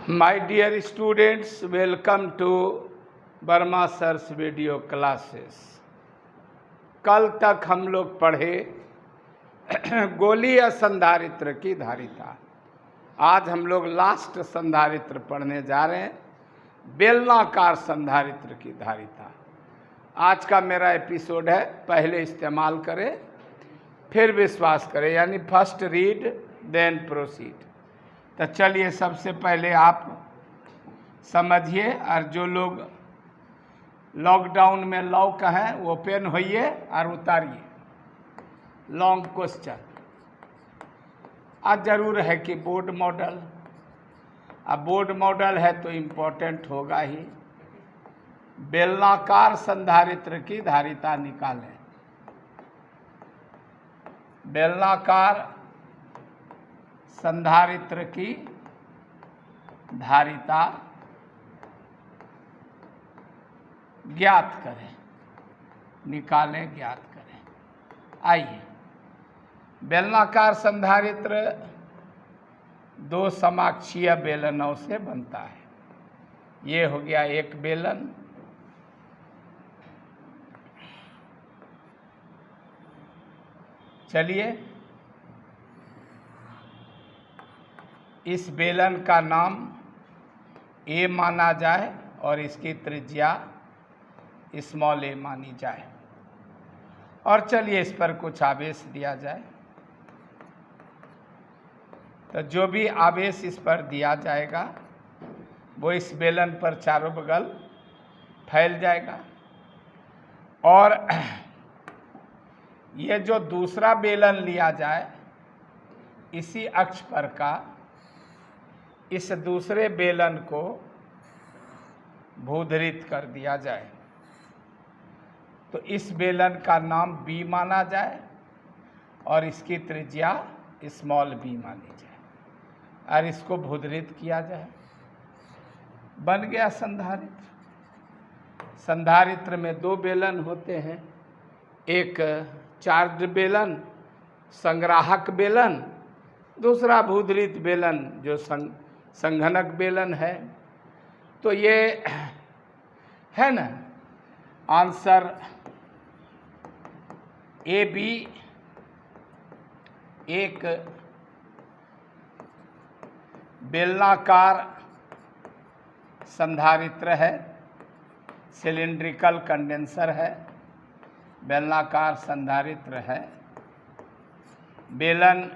My dear students, welcome to Verma sir's video classes. कल तक हम लोग पढ़े गोलीय संधारित्र की धारिता। आज हम लोग लास्ट संधारित्र पढ़ने जा रहे हैं, बेलनाकार संधारित्र की धारिता। आज का मेरा एपिसोड है, पहले इस्तेमाल करें फिर विश्वास करें, यानी फर्स्ट रीड देन प्रोसीड। तो चलिए सबसे पहले आप समझिए, और जो लोग लॉकडाउन में लॉक हैं वो ओपन होइए और उतारिए लॉन्ग क्वेश्चन। आज जरूर है कि बोर्ड मॉडल, अब बोर्ड मॉडल है तो इम्पोर्टेंट होगा ही। बेलनाकार संधारित्र की धारिता निकालें। बेलनाकार संधारित्र की धारिता ज्ञात करें, निकालें, ज्ञात करें। आइए, बेलनाकार संधारित्र दो समाक्षीय बेलनों से बनता है। ये हो गया एक बेलन, चलिए इस बेलन का नाम ए माना जाए और इसकी त्रिज्या स्मॉल ए मानी जाए, और चलिए इस पर कुछ आवेश दिया जाए। तो जो भी आवेश इस पर दिया जाएगा वो इस बेलन पर चारों बगल फैल जाएगा, और ये जो दूसरा बेलन लिया जाए इसी अक्ष पर का इस दूसरे बेलन को भूधरित कर दिया जाए, तो इस बेलन का नाम बी माना जाए और इसकी त्रिज्या स्मॉल बी मानी जाए, और इसको भूधरित किया जाए। बन गया संधारित्र। संधारित्र में दो बेलन होते हैं, एक चार्ज बेलन संग्राहक बेलन, दूसरा भूधरित बेलन जो संघनक बेलन है। तो ये है ना आंसर ए बी एक बेलनाकार संधारित्र है, सिलिंड्रिकल कंडेंसर है, बेलनाकार संधारित्र है। बेलन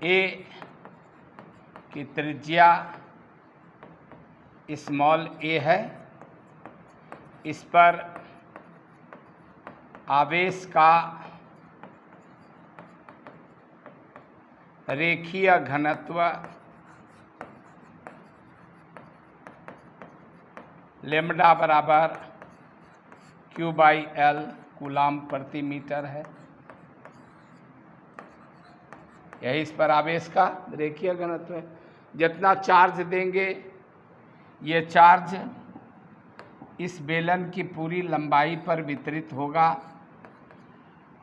ए की त्रिज्या स्मॉल ए है, इस पर आवेश का रेखीय घनत्व लेम्डा बराबर Q/L कूलाम प्रति मीटर है। यही इस पर आवेश का रेखीय घनत्व है। जितना चार्ज देंगे ये चार्ज इस बेलन की पूरी लंबाई पर वितरित होगा,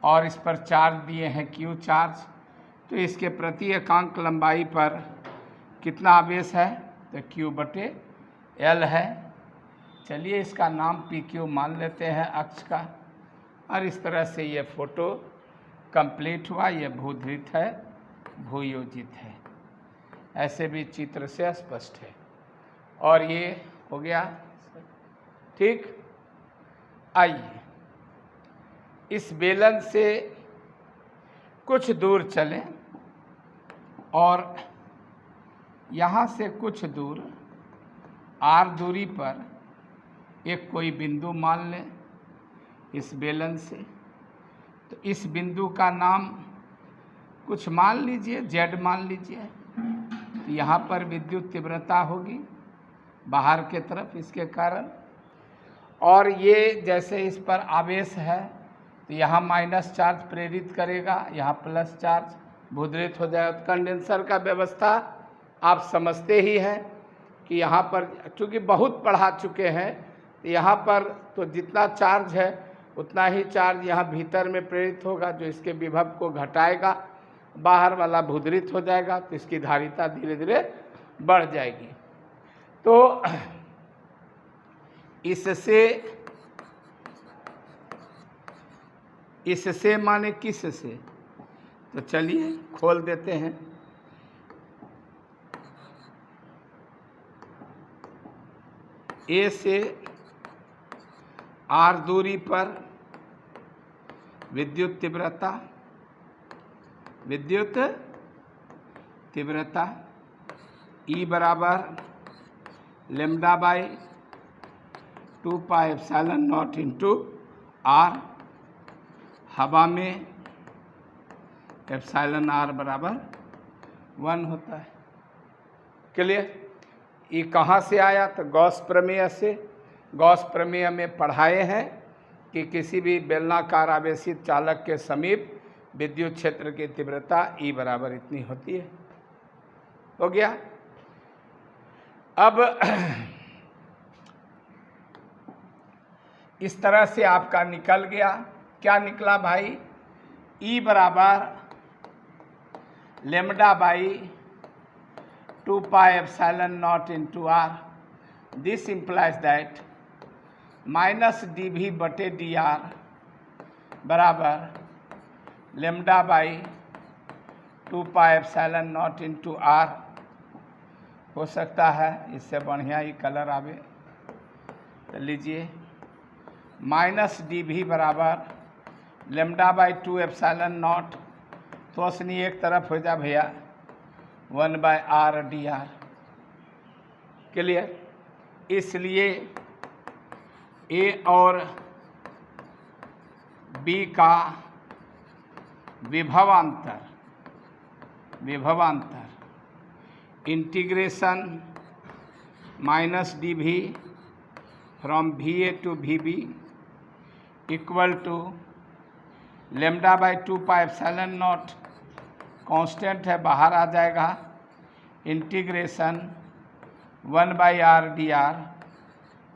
और इस पर चार्ज दिए हैं Q चार्ज, तो इसके प्रति एकांक लंबाई पर कितना आवेश है, तो Q/L है। चलिए इसका नाम PQ मान लेते हैं अक्ष का, और इस तरह से ये फोटो कंप्लीट हुआ। ये भूधरित है, भूयोजित है, ऐसे भी चित्र से स्पष्ट है। और ये हो गया ठीक। आइए इस बेलन से कुछ दूर चलें और यहाँ से कुछ दूर r दूरी पर एक कोई बिंदु मान लें इस बेलन से। तो इस बिंदु का नाम कुछ मान लीजिए, Z मान लीजिए। तो यहाँ पर विद्युत तीव्रता होगी बाहर के तरफ इसके कारण, और ये जैसे इस पर आवेश है तो यहाँ माइनस चार्ज प्रेरित करेगा, यहाँ प्लस चार्ज भूधरित हो जाएगा। तो कंडेंसर का व्यवस्था आप समझते ही हैं कि यहाँ पर चूँकि बहुत पढ़ा चुके हैं, तो यहाँ पर तो जितना चार्ज है उतना ही चार्ज यहाँ भीतर में प्रेरित होगा, जो इसके विभव को घटाएगा, बाहर वाला भूधरित हो जाएगा, तो इसकी धारिता धीरे धीरे बढ़ जाएगी। तो इससे माने किस से? तो चलिए खोल देते हैं। ए से आर दूरी पर विद्युत तीव्रता E बराबर lambda by 2 pi epsilon naught into R. हवा में एप्सिलॉन आर बराबर 1 होता है। क्लियर? ये कहाँ से आया? तो गॉस प्रमेय से। गॉस प्रमेय में पढ़ाए हैं कि किसी भी बेलनाकार आवेशित चालक के समीप विद्युत क्षेत्र की तीव्रता E बराबर इतनी होती है। हो गया। अब इस तरह से आपका निकल गया। क्या निकला भाई? E बराबर lambda by 2 pi epsilon naught into R. This implies that minus dV बटे dr बराबर lambda by 2 pi epsilon naught into R. हो सकता है इससे बढ़िया ही कलर आवे, तो लीजिए माइनस dV बराबर लेम्डा बाई 2 एप्सिलॉन नॉट, तो असनी एक तरफ हो जा भैया 1 बाई आर dr। क्लियर? इसलिए A और B का विभवांतर integration minus dV from VA to VB equal to lambda by 2 pi epsilon naught, constant है बाहर आ जाएगा, integration 1 by R dr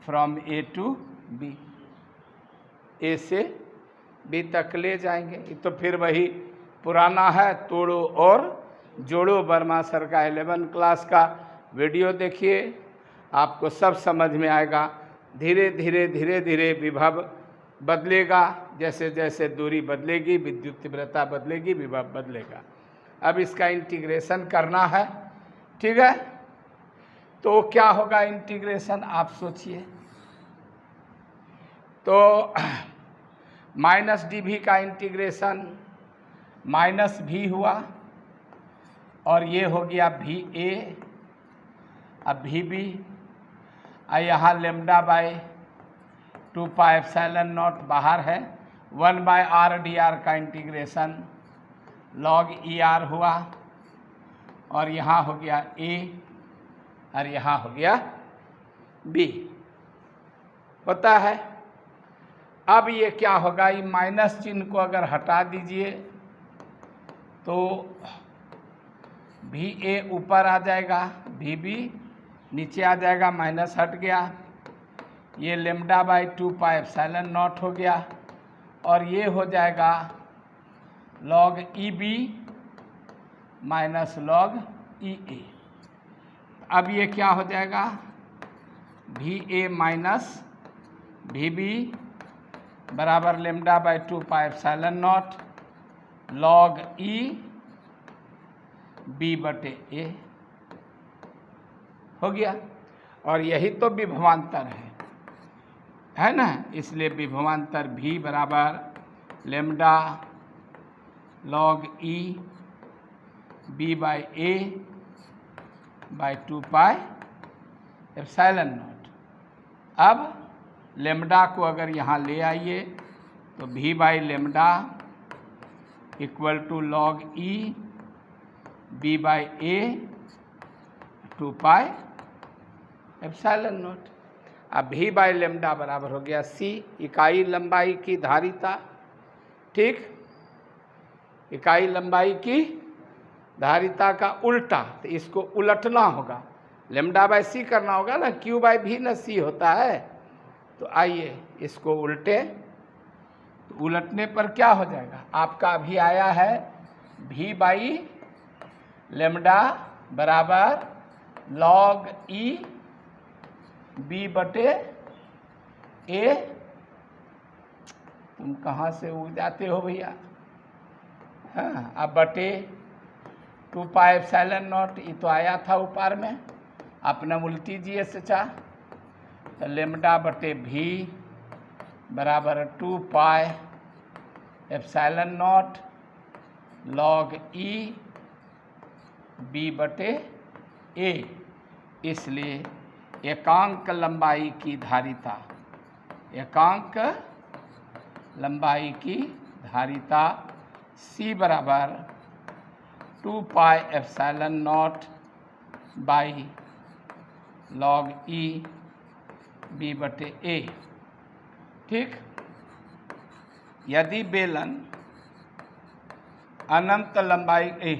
from A to B। A से B तक ले जाएंगे। ये तो फिर वही पुराना है, तोड़ो और जोड़ो। वर्मा सर का 11 क्लास का वीडियो देखिए, आपको सब समझ में आएगा। धीरे धीरे विभव बदलेगा, जैसे जैसे दूरी बदलेगी विद्युत तीव्रता बदलेगी, विभव बदलेगा। अब इसका इंटीग्रेशन करना है, ठीक है? तो क्या होगा इंटीग्रेशन, आप सोचिए। तो माइनस dV का इंटीग्रेशन माइनस V हुआ, और ये हो गया VA, अब VB, और यहाँ lambda by 2 pi epsilon not बाहर है, 1 बाई आर dr का इंटीग्रेशन log ER हुआ, और यहाँ हो गया A और यहाँ हो गया B होता है। अब ये क्या होगा, ये माइनस चिन्ह को अगर हटा दीजिए तो VA ऊपर आ जाएगा, VB नीचे आ जाएगा, माइनस हट गया, ये lambda by 2 pi epsilon not हो गया, और ये हो जाएगा log EB minus log EA। अब ये क्या हो जाएगा, VA माइनस VB बराबर lambda by 2 pi epsilon not log E B बटे A हो गया। और यही तो विभवांतर है ना? इसलिए विभवांतर V बराबर lambda log E B by A by 2 pi epsilon naught. अब लेम्डा को अगर यहाँ ले आइए तो V by lambda equal to log E B by A 2 pi epsilon naught. अब V बाई लेम्डा बराबर हो गया C, इकाई लंबाई की धारिता, ठीक? इकाई लंबाई की धारिता का उल्टा, तो इसको उलटना होगा, लेम्डा बाई C करना होगा ना, Q बाई V न C होता है। तो आइए इसको उल्टे, तो उलटने पर क्या हो जाएगा, आपका अभी आया है V बाई लेम्डा बराबर log E B बटे A। तुम कहाँ से उग जाते हो भैया? हाँ, अब बटे 2 पाई एप्सिलॉन नॉट, ये तो आया था ऊपर में, अपने उल्टी जी से चाह, तो लेमडा बटे भी बराबर 2 pi epsilon naught log E B बटे ए। इसलिए एकांक लंबाई की धारिता, एकांक लंबाई की धारिता C बराबर 2 pi epsilon naught by log E B बटे ए। ठीक, यदि बेलन अनंत लंबाई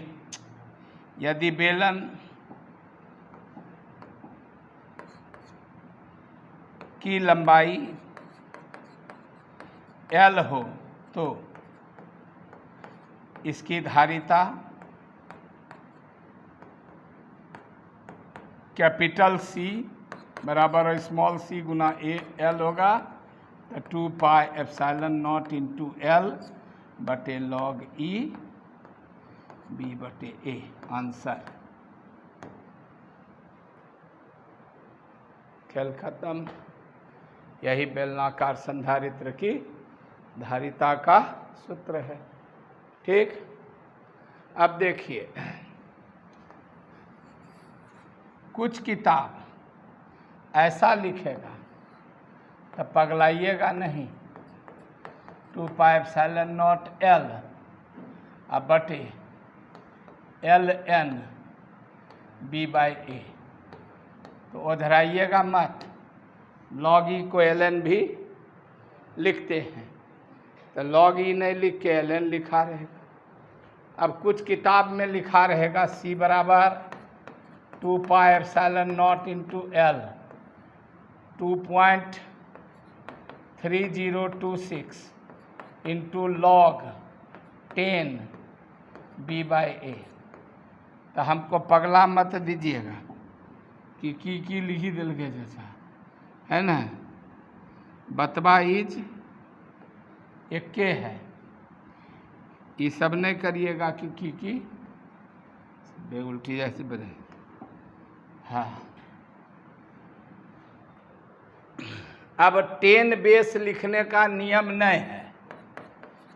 यदि बेलन की लंबाई L हो तो इसकी धारिता कैपिटल C बराबर स्मॉल c गुना L होगा, तो 2 pi epsilon naught into L बटे लॉग E B बटे A। आंसर, खेल खत्म। यही बेलनाकार संधारित्र की धारिता का सूत्र है। ठीक, अब देखिए, कुछ किताब ऐसा लिखेगा तो पगलाइएगा नहीं। 2 पाई एप्सिलॉन नॉट L अब बटे ln B बाई A, तो उधराइएगा मत। लॉग ई को ln भी लिखते हैं, तो लॉग ई नहीं लिख के ln लिखा रहेगा। अब कुछ किताब में लिखा रहेगा C बराबर 2 pi epsilon naught into L 2.3026 into log 10 B by A। तो हमको पगला मत दीजिएगा कि की लिखी दिल के जैसा है ना। बतबा इज एके है, ये सब नहीं करिएगा कि की बेउल्टी जैसे बने। हाँ, अब 10 बेस लिखने का नियम नहीं है,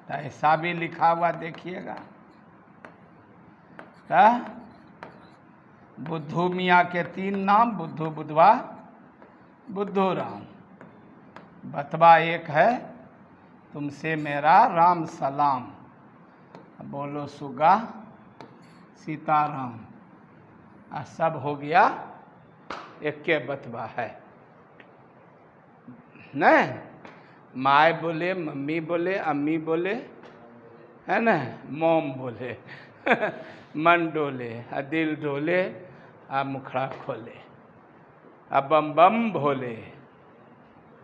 तो ऐसा भी लिखा हुआ देखिएगा। बुद्धू मियाँ के 3 नाम, बुद्धू, बुधवा, बुद्धू राम। बतवा एक है, तुमसे मेरा राम सलाम, बोलो सुगा सीताराम। सब हो गया, एक के बतवा है नहीं। माय बोले, मम्मी बोले, अम्मी बोले, है ना, मोम बोले मन डोले, दिल डोले, मुखड़ा खोले, बम बम भोले।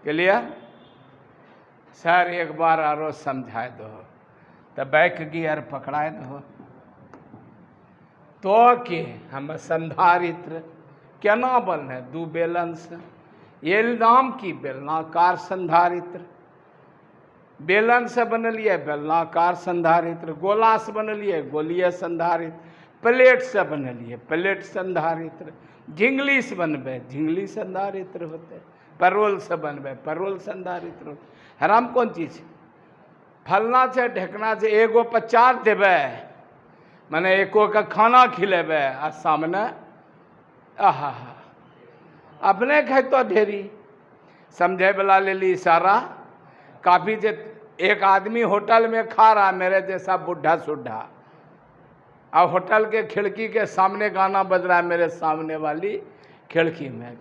क्लियर? सर एक बार आरो समझाए दो, तो बैक गियर पकड़ाए दो। तो के हम संधारित्र केना बन है? 2 बेलन से। ये नाम की बेलनाकार संधारित्र, बेलन से बनलिए बेलनाकार संधारित्र, गोला से बनलिए गोलीय संधारित्र, प्लेट से बनलिए प्लेट संधारित्र, झिंगली से बनबे झिंगली संधारित्र होते, परोल से बनबे परोल संधारित्र होते। हराम कौन चीज? फलना से ढकना से एगो पर 4 देवे, माने एको का खाना खिलेबे आ सामने आहा अपने खेतो ढेरी। समझे वाला ले ली इशारा। काफ़ी जे एक आदमी होटल में खा रहा, मेरे जैसा बुढ़ा सुढ़ा, अब होटल के खिड़की के सामने गाना बज रहा है मेरे सामने वाली खिड़की में,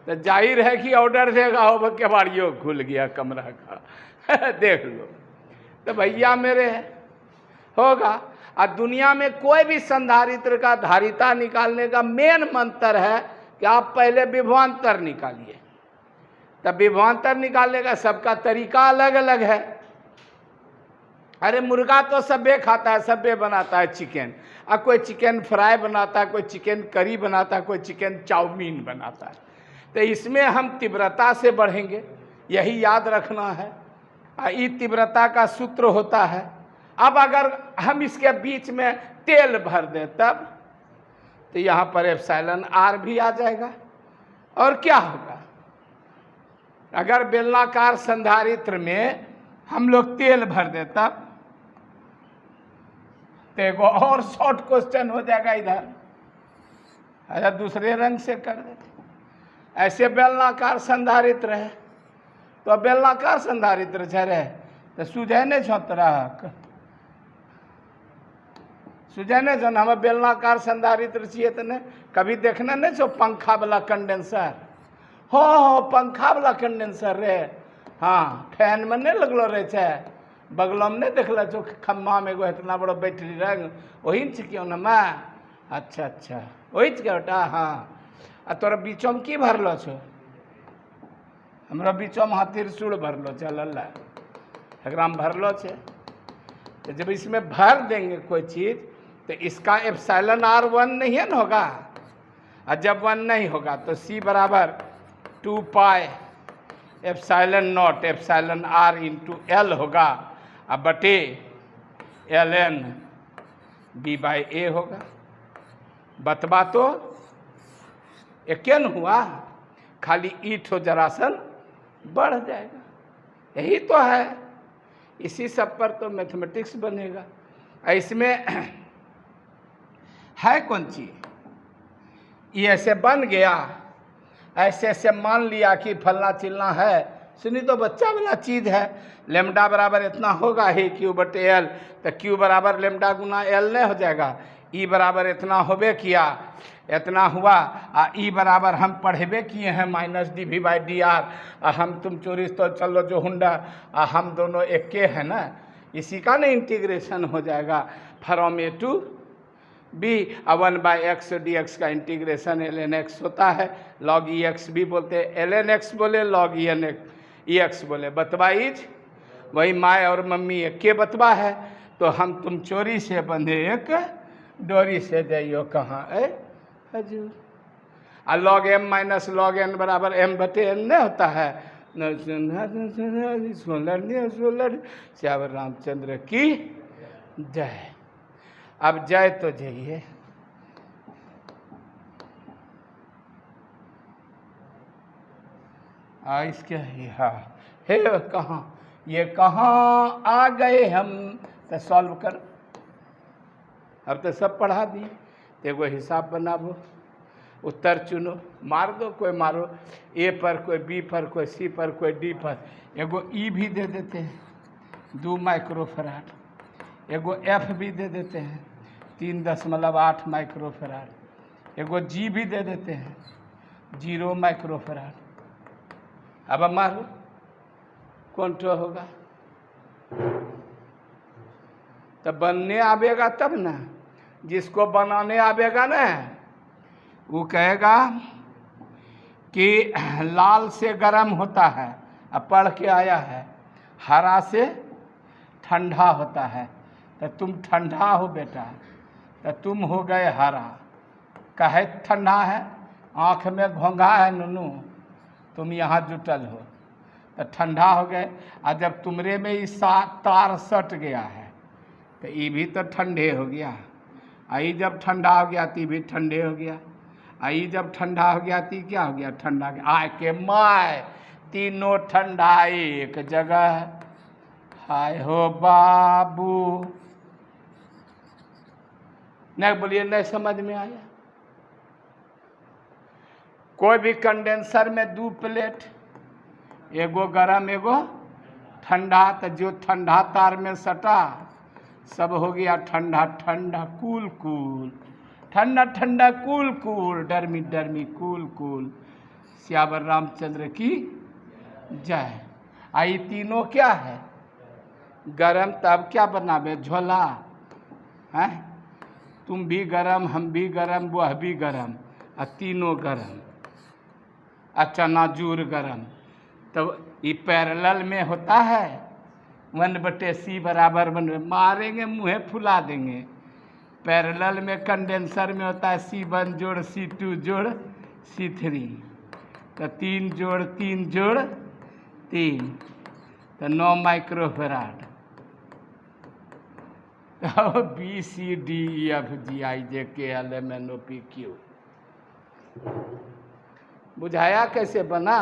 तो जाहिर है कि ऑर्डर देगा हो के बाड़ियों खुल गया कमरा का देख लो, तो भैया मेरे होगा। और दुनिया में कोई भी संधारित्र का धारिता निकालने का मेन मंत्र है कि आप पहले विभवांतर निकालिए। तब विभवांतर निकालने का सबका तरीका अलग अलग है। अरे मुर्गा तो सब्बे खाता है, सब्बे बनाता है चिकन। अब कोई चिकन फ्राई बनाता है, कोई चिकन करी बनाता है, कोई चिकन चाउमीन बनाता है। तो इसमें हम तीव्रता से बढ़ेंगे, यही याद रखना है। ये तीव्रता का सूत्र होता है। अब अगर हम इसके बीच में तेल भर दें तब तो यहाँ पर एप्सिलॉन आर भी आ जाएगा। और क्या होगा, अगर बेलनाकार संधारित्र में हम लोग तेल भर दें तब तो एगो और शॉर्ट क्वेश्चन हो जाएगा इधर। अच्छा दूसरे रंग से कर देते। ऐसे बेलनाकार संधारित्र है तो बेलनाकार संधारित्र रहे तो सुझे नहीं छोतरा सुझे नहीं जो हमें बेलनाकार संधारित्र चाहिए तो नहीं। कभी देखना नहीं छो पंखा वाला कंडेंसर, हो पंखा वाला कंडेंसर रे, हाँ फैन में नहीं लगलो रहे छे, बगलों में नहीं देखल छो खम्भा में एगो इतना बड़ो बैटरी रंग वही क्यों न मैं। अच्छा अच्छा वही बेटा हाँ। आ तोरा बीचों में की भरलो छो, हमरा बीचों में त्रिशूल भरलो छे, लल्ला एकरा में भरलो छे। तो जब इसमें भर देंगे कोई चीज़ तो इसका एप्सिलॉन आर 1 नहीं है ना होगा। और जब 1 नहीं होगा तो सी बराबर 2 pi epsilon naught epsilon R into L होगा। अब बटे L N B by A होगा। बतवा तो एक न हुआ, खाली ईट हो जरासन बढ़ जाएगा। यही तो है, इसी सब पर तो मैथमेटिक्स बनेगा। इसमें है कौन चीज, ये ऐसे बन गया, ऐसे ऐसे मान लिया कि फलना चिलना है। सुनी तो बच्चा वाला चीज है, लेमडा बराबर इतना होगा ही क्यू बटे एल, तो क्यू बराबर लेमडा गुना एल नहीं हो जाएगा। ई बराबर इतना होबे किया, इतना हुआ। ई बराबर हम पढ़ेबे किए हैं minus D V by D R. हम तुम चोरी तो चलो जो हुंडा, हम दोनों एक के हैं ना, इसी का ना इंटीग्रेशन हो जाएगा from A to B. 1 by X D X का इंटीग्रेशन एल एन एक्स होता है। लॉग ई एक्स भी बोलते हैं, एल एन एक्स बोले log E N E X बोले। बतवा इज वही माए और मम्मी एक के बतवा है। तो हम तुम चोरी से बंधे एक डोरी से जाइयो कहाँ ए हजूर। और log M minus log N बराबर एम बटे एन नहीं होता है। सोलर श्यावर रामचंद्र की जय। अब जय तो जाइए। इसके हाँ हे कहाँ, ये कहाँ आ गए हम, तो सॉल्व कर। अब तो सब पढ़ा दिए, एगो हिसाब बनाबो, उत्तर चुनो, मार दो, कोई मारो ए पर, कोई बी पर, कोई सी पर, कोई डी पर। एगो ई भी दे देते हैं 2 माइक्रोफराड, एगो एफ भी दे देते हैं 3.8 माइक्रोफराड, एगो जी भी दे देते हैं 0 माइक्रोफराड। अब मारो कौन तो होगा, तब बनने आवेगा तब ना। जिसको बनाने आवेगा ना वो कहेगा कि लाल से गर्म होता है, अब पढ़ के आया है, हरा से ठंडा होता है। तो तुम ठंडा हो बेटा, तो तुम हो गए हरा। कहे ठंडा है, आँख में घोंघा है नुनू, तुम यहाँ जुटल हो तो ठंडा हो गए। और जब तुमरे में इस तार सट गया है तो ये भी तो ठंडे हो गया। आई जब ठंडा हो गया तो भी ठंडे हो गया। आई जब ठंडा हो गया तो क्या हो गया, ठंडा हो गया। आय के माय तीनों ठंडा एक जगह। हाय हो बाबू, नहीं बोलिए नहीं समझ में आया। कोई भी कंडेंसर में 2 प्लेट, एगो गरम एगो ठंडा, तो जो ठंडा तार में सटा सब हो गया ठंडा ठंडा कूल कूल, ठंडा ठंडा कूल कूल, डरमी डरमी कूल कूल। श्यावर रामचंद्र की जय। आई तीनों क्या है, गरम। तब क्या बनावे, झोला है। तुम भी गरम, हम भी गरम, वह भी गरम, और तीनों गरम, चनाचूर गरम। तो ये पैरेलल में होता है 1/c बराबर 1, मारेंगे मुँह फुला देंगे। पैरेलल में कंडेंसर में होता है C1 जोड़ C2 जोड़ C3, तो 3 जोड़ 3 जोड़ 3, तो 9 माइक्रोफेराड। तो BCDEFGIJKLMNOPQ बुझाया कैसे बना?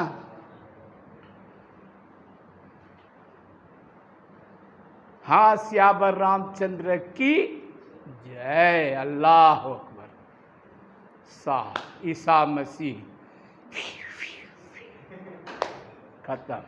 हाँ, सियावर रामचंद्र की जय। अल्लाह अकबर। ईसा मसीह खत्म।